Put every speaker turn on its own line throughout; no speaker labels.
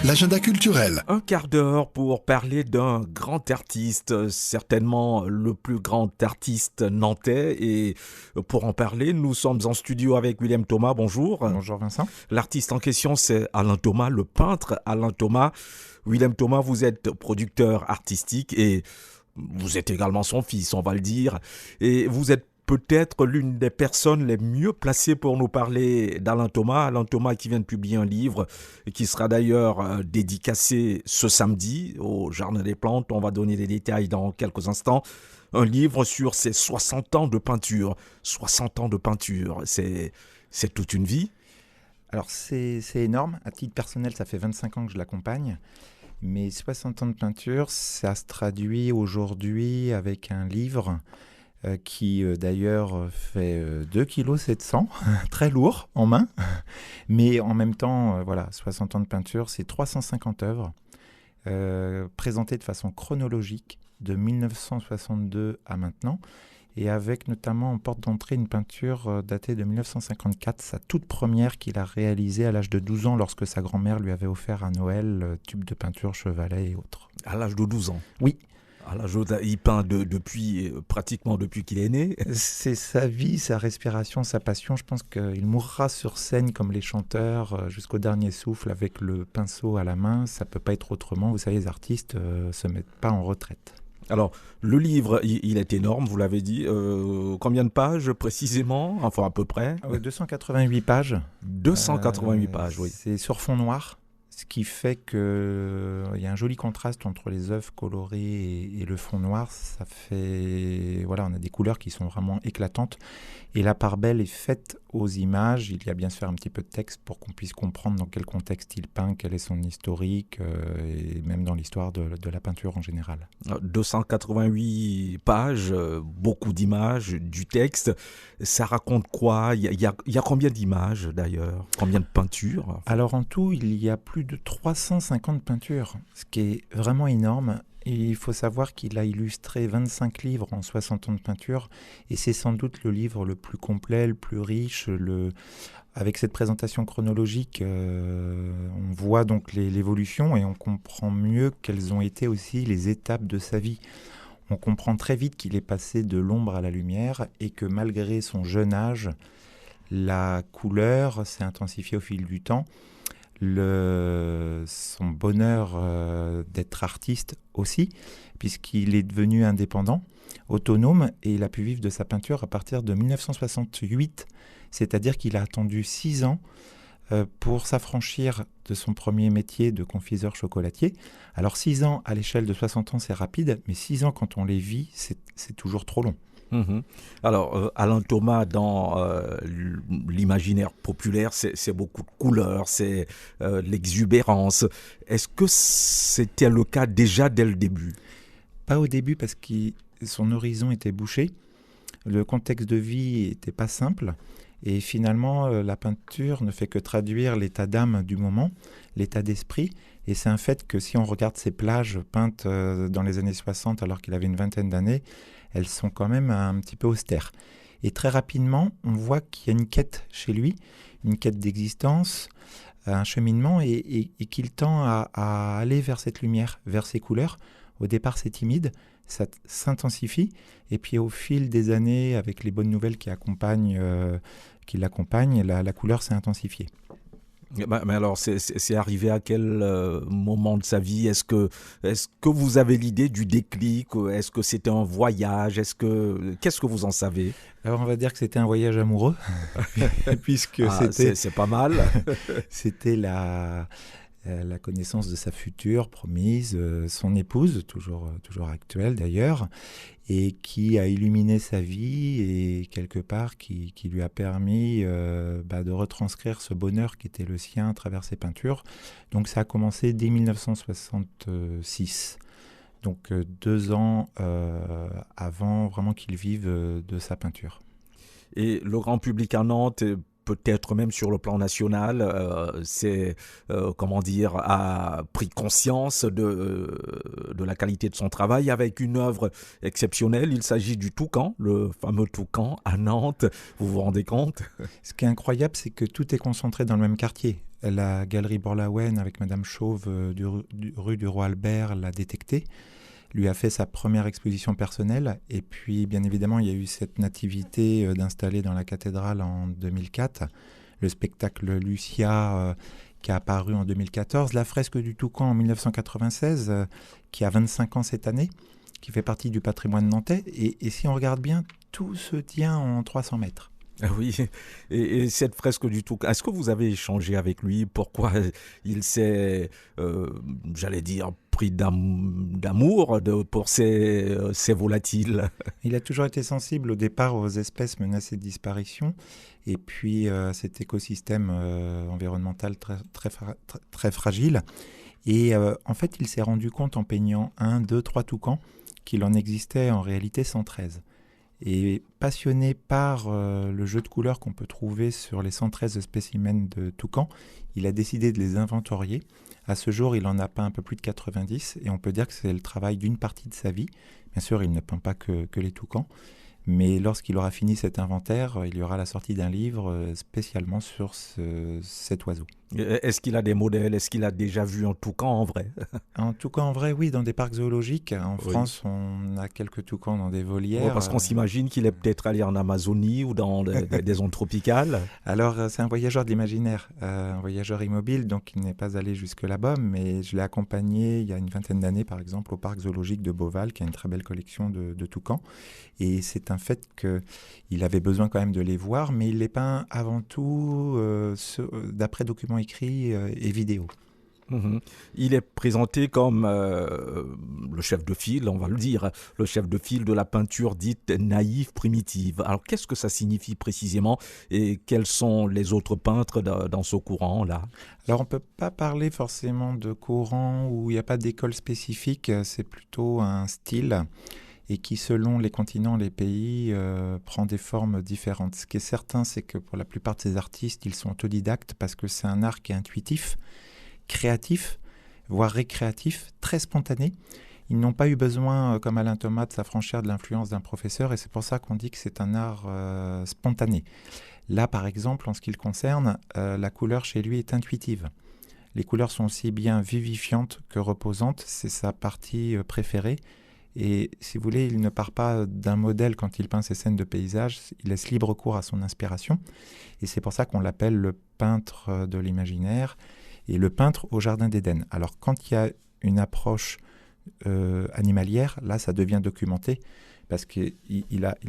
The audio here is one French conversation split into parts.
l'agenda culturel.
Un quart d'heure pour parler d'un grand artiste, certainement le plus grand artiste nantais. Et pour en parler, nous sommes en studio avec William Thomas. Bonjour.
Bonjour Vincent.
L'artiste en question, c'est Alain Thomas, le peintre Alain Thomas. William Thomas, vous êtes producteur artistique et vous êtes également son fils, on va le dire. Et vous êtes peut-être l'une des personnes les mieux placées pour nous parler d'Alain Thomas. Alain Thomas qui vient de publier un livre qui sera d'ailleurs dédicacé ce samedi au Jardin des Plantes. On va donner les détails dans quelques instants. Un livre sur ses 60 ans de peinture. 60 ans de peinture, c'est toute une vie.
Alors c'est énorme. À titre personnel, ça fait 25 ans que je l'accompagne. Mais 60 ans de peinture, ça se traduit aujourd'hui avec un livre qui d'ailleurs fait 2,7 kg, très lourd en main. Mais en même temps, 60 ans de peinture, c'est 350 œuvres présentées de façon chronologique de 1962 à maintenant. Et avec notamment en porte d'entrée une peinture datée de 1954, sa toute première qu'il a réalisée à l'âge de 12 ans lorsque sa grand-mère lui avait offert à Noël tube de peinture, chevalet et autres.
À l'âge de 12 ans?
Oui.
À l'âge il peint pratiquement depuis qu'il est né.
C'est sa vie, sa respiration, sa passion. Je pense qu'il mourra sur scène comme les chanteurs jusqu'au dernier souffle avec le pinceau à la main. Ça ne peut pas être autrement. Vous savez, les artistes ne se mettent pas en retraite.
Alors, le livre, il est énorme, vous l'avez dit. Combien de pages précisément? Enfin, à peu près
288 pages.
288 pages, oui.
C'est sur fond noir, ce qui fait qu'il y a un joli contraste entre les œuvres colorées et le fond noir. Ça fait... Voilà, on a des couleurs qui sont vraiment éclatantes. Et la part belle est faite aux images. Il y a bien sûr un petit peu de texte pour qu'on puisse comprendre dans quel contexte il peint, quel est son historique, et même dans l'histoire de la peinture en général.
288 pages, beaucoup d'images, du texte. Ça raconte quoi? Il y a combien d'images d'ailleurs? Combien de peintures? Enfin...
Alors en tout, il y a plus de 350 peintures, ce qui est vraiment énorme. Et il faut savoir qu'il a illustré 25 livres en 60 ans de peinture, et c'est sans doute le livre le plus complet, le plus riche. Avec cette présentation chronologique, on voit donc l'évolution et on comprend mieux quelles ont été aussi les étapes de sa vie. On comprend très vite qu'il est passé de l'ombre à la lumière et que malgré son jeune âge, la couleur s'est intensifiée au fil du temps. Son bonheur d'être artiste aussi, puisqu'il est devenu indépendant, autonome, et il a pu vivre de sa peinture à partir de 1968, c'est-à-dire qu'il a attendu 6 ans pour s'affranchir de son premier métier de confiseur chocolatier. Alors 6 ans à l'échelle de 60 ans, c'est rapide, mais 6 ans quand on les vit, c'est toujours trop long.
Alors, Alain Thomas, dans l'imaginaire populaire, c'est beaucoup de couleurs, c'est l'exubérance. Est-ce que c'était le cas déjà dès le début?
Pas au début, parce que son horizon était bouché. Le contexte de vie n'était pas simple. Et finalement, la peinture ne fait que traduire l'état d'âme du moment, l'état d'esprit. Et c'est un fait que si on regarde ces plages peintes dans les années 60, alors qu'il avait une vingtaine d'années, elles sont quand même un petit peu austères. Et très rapidement, on voit qu'il y a une quête chez lui, une quête d'existence, un cheminement, et qu'il tend à aller vers cette lumière, vers ces couleurs. Au départ, c'est timide, ça s'intensifie, et puis au fil des années, avec les bonnes nouvelles qui l'accompagnent, la couleur s'est intensifiée.
Mais alors, c'est arrivé à quel moment de sa vie? Est-ce que vous avez l'idée du déclic? Est-ce que c'était un voyage? Qu'est-ce que vous en savez?
Alors, on va dire que c'était un voyage amoureux, puisque
c'est pas mal.
C'était la connaissance de sa future promise, son épouse, toujours actuelle d'ailleurs, et qui a illuminé sa vie et quelque part qui lui a permis de retranscrire ce bonheur qui était le sien à travers ses peintures. Donc ça a commencé dès 1966, donc 2 ans avant vraiment qu'il vive de sa peinture.
Et le grand public à Nantes, peut-être même sur le plan national, a pris conscience de la qualité de son travail avec une œuvre exceptionnelle. Il s'agit du Toucan, le fameux Toucan à Nantes. Vous vous rendez compte?
Ce qui est incroyable, c'est que tout est concentré dans le même quartier. La galerie Borlawen avec Madame Chauve rue du Roi Albert l'a détecté, lui a fait sa première exposition personnelle. Et puis, bien évidemment, il y a eu cette nativité d'installer dans la cathédrale en 2004, le spectacle Lucia qui a apparu en 2014, la fresque du Toucan en 1996, qui a 25 ans cette année, qui fait partie du patrimoine nantais. Et si on regarde bien, tout se tient en 300 mètres.
Ah oui, et cette fresque du Toucan, est-ce que vous avez échangé avec lui? Pourquoi il s'est, j'allais dire, pris d'amour pour ces volatiles?
Il a toujours été sensible au départ aux espèces menacées de disparition et puis cet écosystème environnemental très fragile. Et en fait, il s'est rendu compte en peignant 1, 2, 3 toucans qu'il en existait en réalité 113. Et passionné par le jeu de couleurs qu'on peut trouver sur les 113 spécimens de toucans, il a décidé de les inventorier. À ce jour, il en a peint un peu plus de 90 et on peut dire que c'est le travail d'une partie de sa vie. Bien sûr, il ne peint pas que les toucans, mais lorsqu'il aura fini cet inventaire, il y aura la sortie d'un livre spécialement sur cet oiseau.
Est-ce qu'il a des modèles? Est-ce qu'il a déjà vu un toucan en vrai?
Un toucan en vrai, oui, dans des parcs zoologiques. En
Oui.
France, on a quelques toucans dans des volières.
Ouais, parce qu'on s'imagine qu'il est peut-être allé en Amazonie ou dans des zones tropicales.
Alors, c'est un voyageur de l'imaginaire, un voyageur immobile, donc il n'est pas allé jusque là-bas, mais je l'ai accompagné il y a une vingtaine d'années, par exemple, au parc zoologique de Beauval, qui a une très belle collection de toucans. Et c'est un fait qu'il avait besoin quand même de les voir, mais il les peint avant tout d'après documents écrits et vidéos.
Mhm. Il est présenté comme le chef de file, on va le dire, le chef de file de la peinture dite naïve primitive. Alors qu'est-ce que ça signifie précisément et quels sont les autres peintres dans ce courant-là?
Alors on ne peut pas parler forcément de courant où il n'y a pas d'école spécifique, c'est plutôt un style et qui selon les continents, les pays, prend des formes différentes. Ce qui est certain, c'est que pour la plupart de ces artistes, ils sont autodidactes parce que c'est un art qui est intuitif, créatif, voire récréatif, très spontané. Ils n'ont pas eu besoin, comme Alain Thomas, de s'affranchir de l'influence d'un professeur et c'est pour ça qu'on dit que c'est un art spontané. Là, par exemple, en ce qui le concerne, la couleur chez lui est intuitive. Les couleurs sont aussi bien vivifiantes que reposantes, c'est sa partie préférée. Et si vous voulez, il ne part pas d'un modèle quand il peint ses scènes de paysage, il laisse libre cours à son inspiration. Et c'est pour ça qu'on l'appelle le peintre de l'imaginaire et le peintre au jardin d'Éden. Alors quand il y a une approche animalière, là ça devient documenté parce qu'il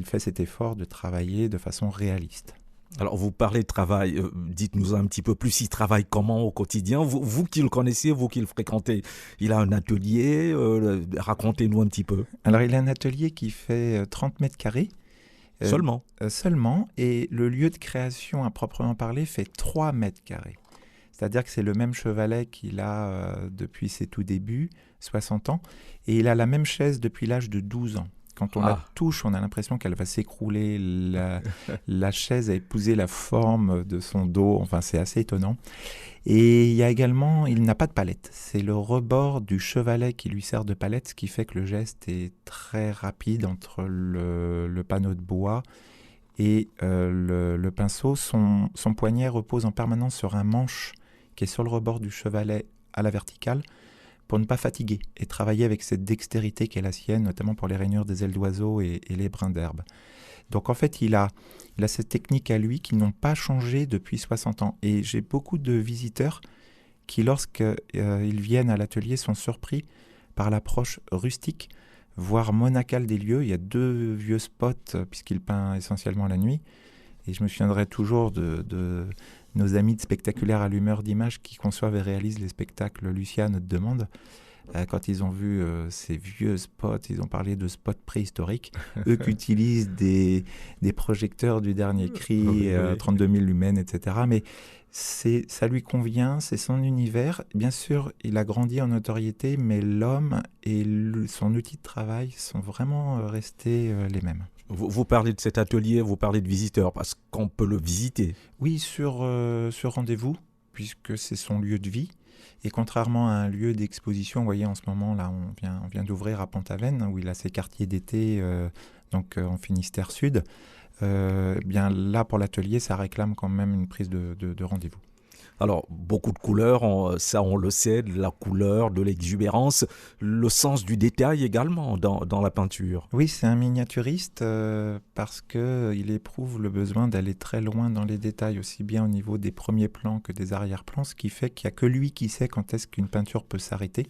fait cet effort de travailler de façon réaliste.
Alors vous parlez de travail, dites-nous un petit peu plus, il travaille comment au quotidien, vous qui le connaissez, vous qui le fréquentez, il a un atelier, racontez-nous un petit peu.
Alors il a un atelier qui fait 30 mètres carrés.
Seulement.
Seulement, et le lieu de création à proprement parler fait 3 mètres carrés. C'est-à-dire que c'est le même chevalet qu'il a depuis ses tout débuts, 60 ans, et il a la même chaise depuis l'âge de 12 ans. Quand on la touche, on a l'impression qu'elle va s'écrouler. La chaise a épousé la forme de son dos. Enfin, c'est assez étonnant. Et il y a également, il n'a pas de palette. C'est le rebord du chevalet qui lui sert de palette, ce qui fait que le geste est très rapide entre le panneau de bois et le pinceau. Son poignet repose en permanence sur un manche qui est sur le rebord du chevalet à la verticale, pour ne pas fatiguer et travailler avec cette dextérité qui est la sienne, notamment pour les rainures des ailes d'oiseaux et les brins d'herbe. Donc en fait, il a cette technique à lui qui n'ont pas changé depuis 60 ans. Et j'ai beaucoup de visiteurs qui, lorsqu'ils viennent à l'atelier, sont surpris par l'approche rustique, voire monacale des lieux. Il y a 2 vieux spots, puisqu'il peint essentiellement la nuit. Et je me souviendrai toujours de nos amis de Spectaculaire Allumeur d'images qui conçoivent et réalisent les spectacles Lucia à notre demande. Quand ils ont vu ces vieux spots, ils ont parlé de spots préhistoriques. Eux qui utilisent des projecteurs du dernier cri,
Oui.
32 000 lumens, etc. Mais ça lui convient, c'est son univers. Bien sûr, il a grandi en notoriété, mais l'homme et son outil de travail sont vraiment restés les mêmes.
Vous parlez de cet atelier, vous parlez de visiteurs, parce qu'on peut le visiter.
Oui, sur rendez-vous, puisque c'est son lieu de vie. Et contrairement à un lieu d'exposition, vous voyez en ce moment, là, on vient d'ouvrir à Pont-Aven, où il a ses quartiers d'été, donc en Finistère Sud. Bien là, pour l'atelier, ça réclame quand même une prise de rendez-vous.
Alors, beaucoup de couleurs, ça on le sait, de la couleur, de l'exubérance, le sens du détail également dans la peinture.
Oui, c'est un miniaturiste parce qu'il éprouve le besoin d'aller très loin dans les détails, aussi bien au niveau des premiers plans que des arrière-plans, ce qui fait qu'il n'y a que lui qui sait quand est-ce qu'une peinture peut s'arrêter.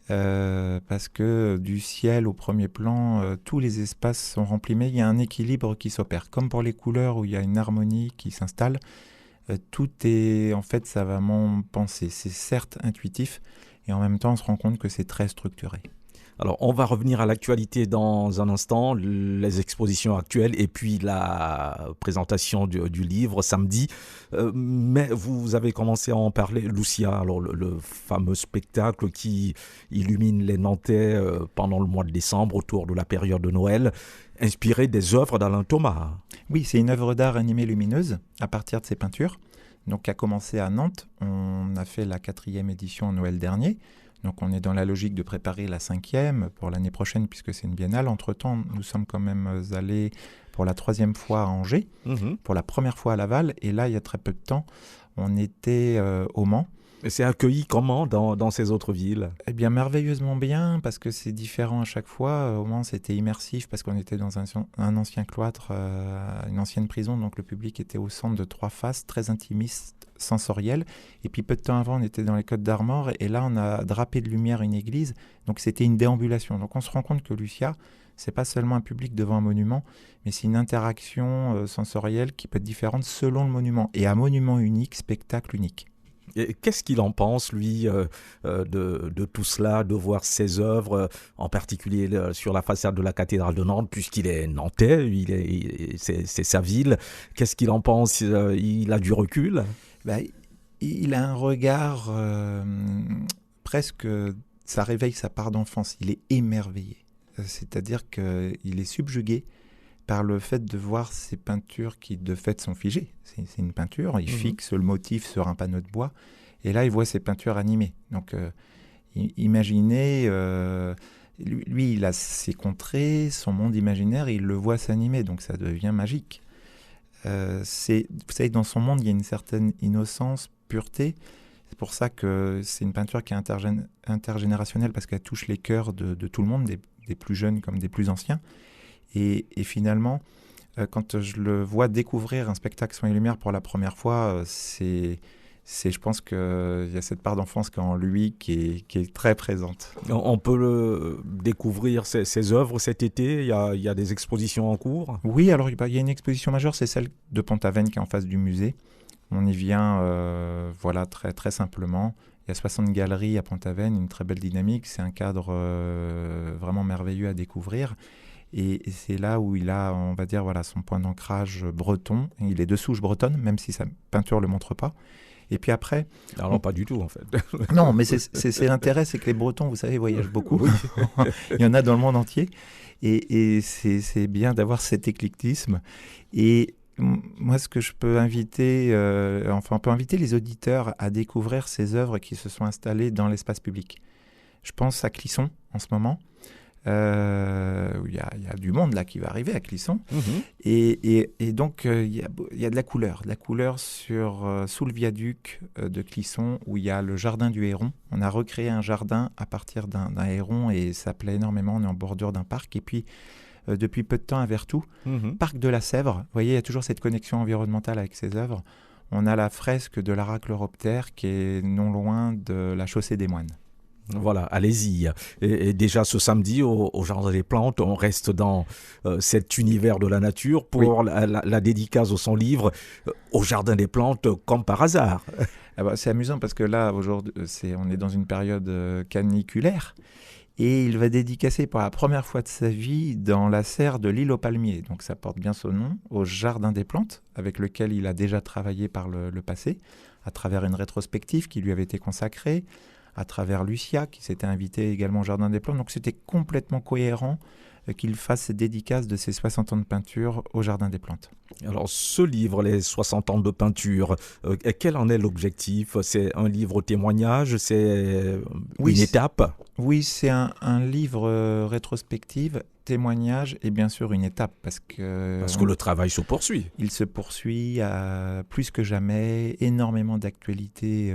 Parce que du ciel au premier plan, tous les espaces sont remplis, mais il y a un équilibre qui s'opère. Comme pour les couleurs où il y a une harmonie qui s'installe, tout est en fait savamment pensé. C'est certes intuitif, et en même temps on se rend compte que c'est très structuré.
Alors, on va revenir à l'actualité dans un instant, les expositions actuelles et puis la présentation du livre samedi. Mais vous avez commencé à en parler, Lucia, alors le fameux spectacle qui illumine les Nantais pendant le mois de décembre, autour de la période de Noël, inspiré des œuvres d'Alain Thomas.
Oui, c'est une œuvre d'art animée lumineuse à partir de ses peintures. Donc, qui a commencé à Nantes. On a fait la 4e édition en Noël dernier. Donc on est dans la logique de préparer la 5e pour l'année prochaine puisque c'est une biennale. Entre-temps, nous sommes quand même allés pour la 3e fois à Angers, pour la première fois à Laval. Et là, il y a très peu de temps, on était au Mans.
Et c'est accueilli comment dans ces autres villes?
Eh bien, merveilleusement bien parce que c'est différent à chaque fois. Au Mans, c'était immersif parce qu'on était dans un ancien cloître, une ancienne prison. Donc le public était au centre de 3 faces, très intimiste, sensoriel. Et puis peu de temps avant, on était dans les Côtes d'Armor et là, on a drapé de lumière une église. Donc c'était une déambulation. Donc on se rend compte que Lucia, c'est pas seulement un public devant un monument, mais c'est une interaction sensorielle qui peut être différente selon le monument. Et un monument unique, spectacle unique.
Et qu'est-ce qu'il en pense, lui, de tout cela, de voir ses œuvres, en particulier sur la façade de la cathédrale de Nantes, puisqu'il est nantais, c'est sa ville. Qu'est-ce qu'il en pense? Il a du recul?
Il a un regard presque, ça réveille sa part d'enfance. Il est émerveillé. C'est-à-dire qu'il est subjugué par le fait de voir ces peintures qui, de fait, sont figées. C'est une peinture, il fixe le motif sur un panneau de bois, et là, il voit ces peintures animées. Donc, imaginez, lui, il a ses contrées, son monde imaginaire, et il le voit s'animer, donc ça devient magique. Vous savez, dans son monde, il y a une certaine innocence, pureté. C'est pour ça que c'est une peinture qui est intergénérationnelle, parce qu'elle touche les cœurs de tout le monde, des plus jeunes comme des plus anciens. Et finalement, quand je le vois découvrir un spectacle Son et Lumière pour la première fois, je pense qu'il y a cette part d'enfance en lui qui est très présente.
On peut découvrir ses œuvres cet été. Il y a des expositions en cours.
Oui, alors il y a une exposition majeure, c'est celle de Pont-Aven qui est en face du musée. On y vient voilà, très, très simplement. Il y a 60 galeries à Pont-Aven, une très belle dynamique. C'est un cadre vraiment merveilleux à découvrir. Et c'est là où il a, on va dire, voilà, son point d'ancrage breton. Il est de souche bretonne, même si sa peinture ne le montre pas. Et puis après...
Alors pas du tout, en fait.
Non, mais c'est l'intérêt, c'est que les Bretons, vous savez, voyagent beaucoup. Oui. Il y en a dans le monde entier. Et c'est bien d'avoir cet éclectisme. Et moi, ce que je peux inviter, on peut inviter les auditeurs à découvrir ces œuvres qui se sont installées dans l'espace public. Je pense à Clisson, en ce moment. Il y a du monde là qui va arriver à Clisson. Et donc il y a de la couleur sous le viaduc de Clisson où il y a le jardin du Héron. On a recréé un jardin à partir d'un héron et ça plaît énormément. On est en bordure d'un parc et puis depuis peu de temps à Vertou, parc de la Sèvre. Vous voyez, il y a toujours cette connexion environnementale avec ces œuvres. On a la fresque de l'Arachléroptère qui est non loin de la chaussée des Moines.
Voilà, allez-y. Et déjà ce samedi, au Jardin des Plantes, on reste dans cet univers de la nature pour la dédicace de son livre au Jardin des Plantes, comme par hasard.
Ah bah, c'est amusant parce que là, aujourd'hui, on est dans une période caniculaire et il va dédicacer pour la première fois de sa vie dans la serre de l'île aux Palmiers. Donc ça porte bien son nom, au Jardin des Plantes, avec lequel il a déjà travaillé par le passé, à travers une rétrospective qui lui avait été consacrée, à travers Lucia, qui s'était invitée également au Jardin des Plantes. Donc c'était complètement cohérent qu'il fasse cette dédicace de ses 60 ans de peinture au Jardin des Plantes.
Alors ce livre, les 60 ans de peinture, quel en est l'objectif? C'est un livre témoignage? C'est une étape?
Oui, c'est un livre rétrospective témoignage est bien sûr une étape parce que
le travail se poursuit.
Il se poursuit plus que jamais, énormément d'actualités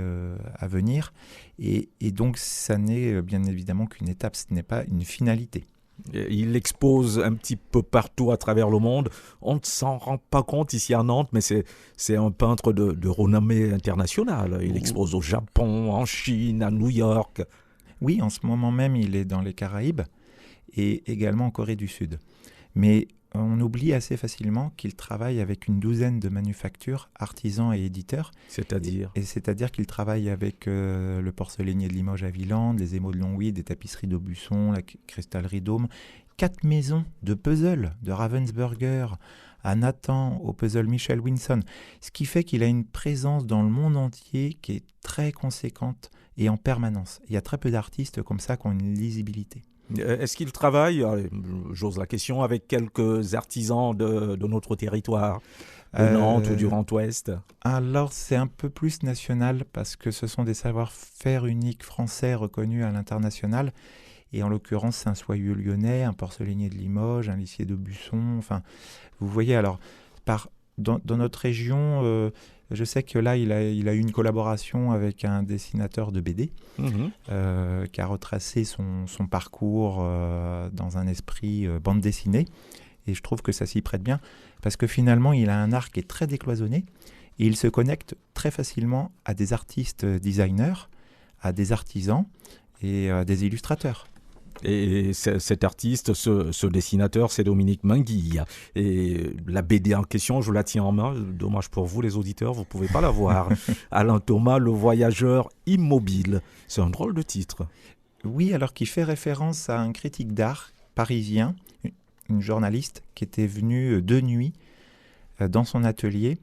à venir et donc ça n'est bien évidemment qu'une étape, ce n'est pas une finalité.
Il expose un petit peu partout à travers le monde. On ne s'en rend pas compte ici à Nantes, mais c'est un peintre de renommée internationale. Il expose au Japon, en Chine, à New York.
Oui, en ce moment même, il est dans les Caraïbes et également en Corée du Sud. Mais on oublie assez facilement qu'il travaille avec une douzaine de manufactures, artisans et éditeurs.
C'est-à-dire
C'est-à-dire qu'il travaille avec le porcelainier de Limoges à Villande, les émaux de Longwy, des tapisseries d'Aubusson, la cristallerie d'Aume, 4 maisons de puzzle de Ravensburger à Nathan, au puzzle Michel Winson. Ce qui fait qu'il a une présence dans le monde entier qui est très conséquente et en permanence. Il y a très peu d'artistes comme ça qui ont une lisibilité.
Est-ce qu'il travaille, j'ose la question, avec quelques artisans de notre territoire, de Nantes ou du Grand Ouest?
Alors c'est un peu plus national parce que ce sont des savoir-faire uniques français reconnus à l'international. Et en l'occurrence, c'est un soyeux lyonnais, un porcelainier de Limoges, un lissier d'Aubusson. Enfin, vous voyez, alors, dans notre région, je sais que là, il a eu une collaboration avec un dessinateur de BD qui a retracé son parcours dans un esprit bande dessinée. Et je trouve que ça s'y prête bien parce que finalement, il a un art qui est très décloisonné et il se connecte très facilement à des artistes designers, à des artisans et à des illustrateurs.
Et cet artiste, ce dessinateur, c'est Dominique Mainguille. Et la BD en question, je la tiens en main. Dommage pour vous, les auditeurs, vous ne pouvez pas la voir. Alain Thomas, le voyageur immobile. C'est un drôle de titre.
Oui, alors qui fait référence à un critique d'art parisien, une journaliste qui était venue de nuit dans son atelier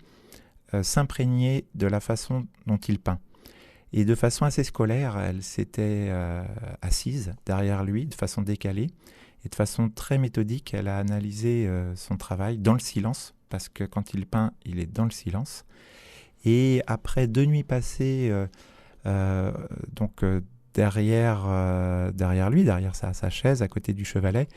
s'imprégner de la façon dont il peint. Et de façon assez scolaire, elle s'était assise derrière lui, de façon décalée. Et de façon très méthodique, elle a analysé son travail dans le silence, parce que quand il peint, il est dans le silence. Et après 2 nuits passées derrière lui, derrière sa chaise, à côté du chevalet,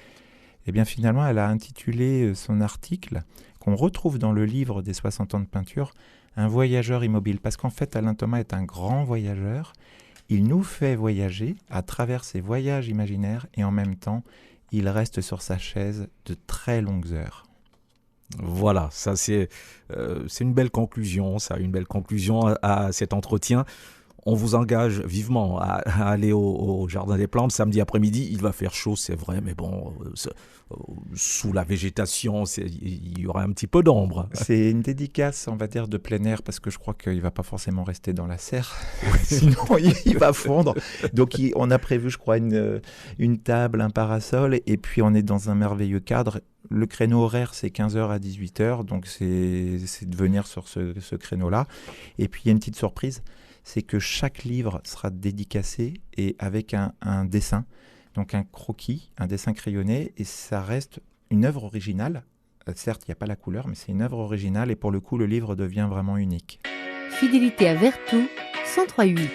eh bien finalement, elle a intitulé son article, qu'on retrouve dans le livre des 60 ans de peinture, un voyageur immobile, parce qu'en fait, Alain Thomas est un grand voyageur. Il nous fait voyager à travers ses voyages imaginaires et en même temps, il reste sur sa chaise de très longues heures.
Voilà, ça c'est une belle conclusion, à cet entretien. On vous engage vivement à aller au Jardin des Plantes samedi après-midi. Il va faire chaud, c'est vrai, mais bon, sous la végétation, il y aura un petit peu d'ombre.
C'est une dédicace, on va dire, de plein air, parce que je crois qu'il ne va pas forcément rester dans la serre, sinon il va fondre. Donc on a prévu, je crois, une table, un parasol, et puis on est dans un merveilleux cadre. Le créneau horaire, c'est 15h à 18h, donc c'est de venir sur ce créneau-là. Et puis il y a une petite surprise, c'est que chaque livre sera dédicacé et avec un dessin, donc un croquis, un dessin crayonné, et ça reste une œuvre originale. Certes, il n'y a pas la couleur, mais c'est une œuvre originale, et pour le coup, le livre devient vraiment unique.
Fidélité à Vertou, 103.8.